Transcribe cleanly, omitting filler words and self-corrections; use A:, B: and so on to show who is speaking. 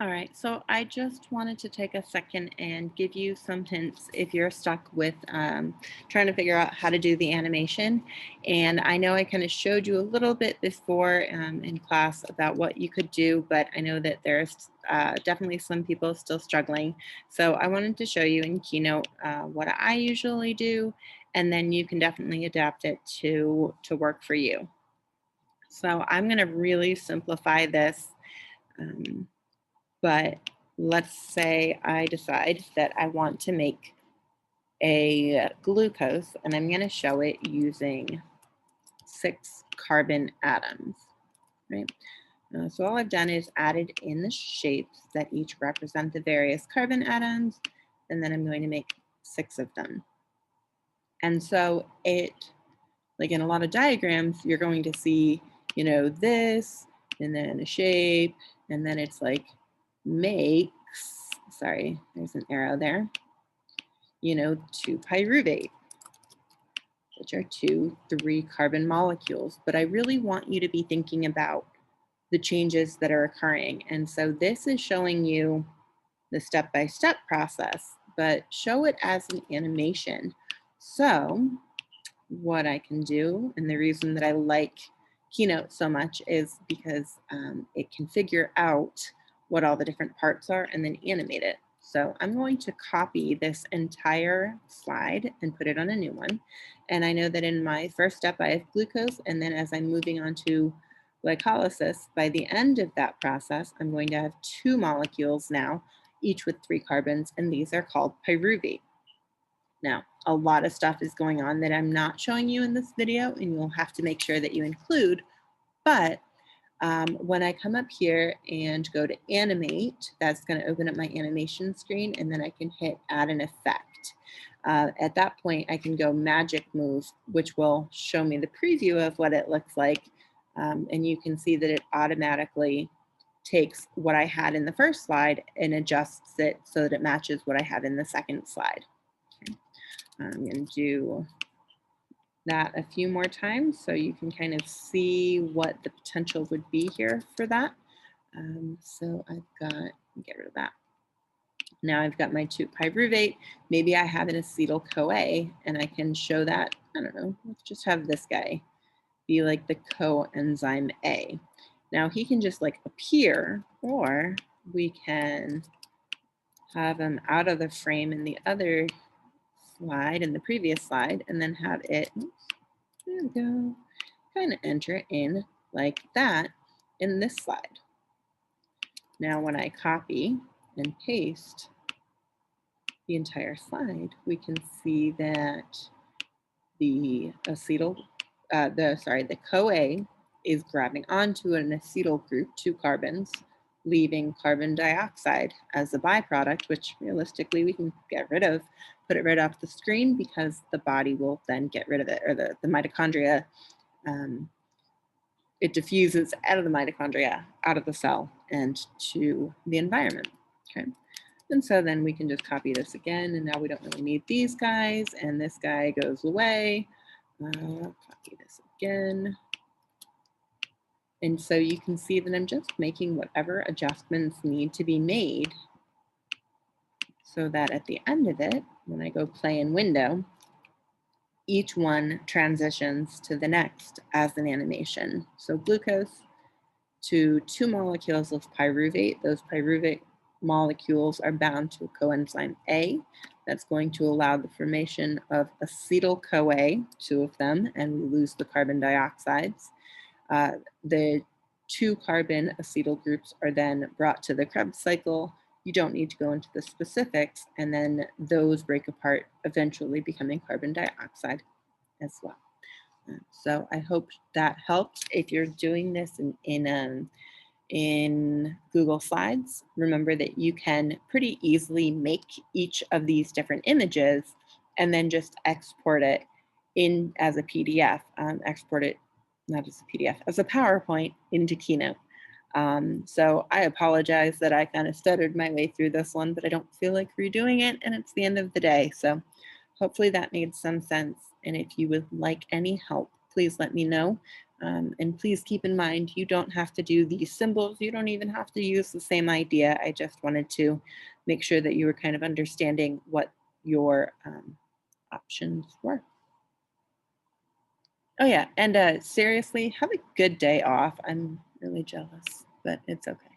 A: All right, so I just wanted to take a second and give you some hints if you're stuck with trying to figure out how to do the animation. And I know I kind of showed you a little bit before in class about what you could do, but I know that there's definitely some people still struggling. So I wanted to show you in Keynote what I usually do, and then you can definitely adapt it to work for you. So I'm going to really simplify this. Um, but let's say I decide that I want to make a glucose and I'm going to show it using 6 carbon atoms, right? So all I've done is added in the shapes that each represent the various carbon atoms, and then I'm going to make 6 of them. And so like in a lot of diagrams, you're going to see, this, and then a shape, and then it's like makes, sorry, there's an arrow there, 2 pyruvate, which are 3 carbon molecules. But I really want you to be thinking about the changes that are occurring. And so this is showing you the step-by-step process, but show it as an animation. So what I can do, and the reason that I like Keynote so much is because it can figure out what all the different parts are and then animate it. So I'm going to copy this entire slide and put it on a new one. And I know that in my first step, I have glucose. And then as I'm moving on to glycolysis, by the end of that process, I'm going to have 2 molecules now, each with 3 carbons, and these are called pyruvate. Now, a lot of stuff is going on that I'm not showing you in this video, and you'll have to make sure that you include. But when I come up here and go to animate, that's going to open up my animation screen, and then I can hit add an effect. At that point, I can go magic move, which will show me the preview of what it looks like. And you can see that it automatically takes what I had in the first slide and adjusts it so that it matches what I have in the second slide. Okay. I'm going to do that a few more times so you can kind of see what the potential would be here for that. So I've got, get rid of that. Now I've got my 2 pyruvate. Maybe I have an acetyl-CoA and I can show that, I don't know, let's just have this guy be like the coenzyme A. Now he can just like appear, or we can have him out of the frame in the other slide, in the previous slide, and then have it, oops, there we go, kind of enter in like that in this slide. Now when I copy and paste the entire slide, we can see that the the CoA is grabbing onto an acetyl group, 2 carbons, leaving carbon dioxide as a byproduct, which realistically we can get rid of, put it right off the screen because the body will then get rid of it, or the mitochondria, it diffuses out of the mitochondria, out of the cell, and to the environment. Okay. And so then we can just copy this again, and now we don't really need these guys, and this guy goes away. Copy this again. And so you can see that I'm just making whatever adjustments need to be made so that at the end of it, when I go play in window, each one transitions to the next as an animation. So glucose to 2 molecules of pyruvate. Those pyruvate molecules are bound to a coenzyme A. That's going to allow the formation of acetyl-CoA, 2 of them, and we lose the carbon dioxides. The 2 carbon acetyl groups are then brought to the Krebs cycle. You don't need to go into the specifics, and then those break apart, eventually becoming carbon dioxide as well. So I hope that helps. If you're doing this in Google Slides, remember that you can pretty easily make each of these different images and then just export it in as a PDF, export it not as a PDF, as a PowerPoint into Keynote. So I apologize that I kind of stuttered my way through this one, but I don't feel like redoing it, and it's the end of the day. So hopefully that made some sense. And if you would like any help, please let me know. And please keep in mind, you don't have to do these symbols. You don't even have to use the same idea. I just wanted to make sure that you were kind of understanding what your options were. Oh, yeah. And seriously, have a good day off. I'm really jealous, but it's okay.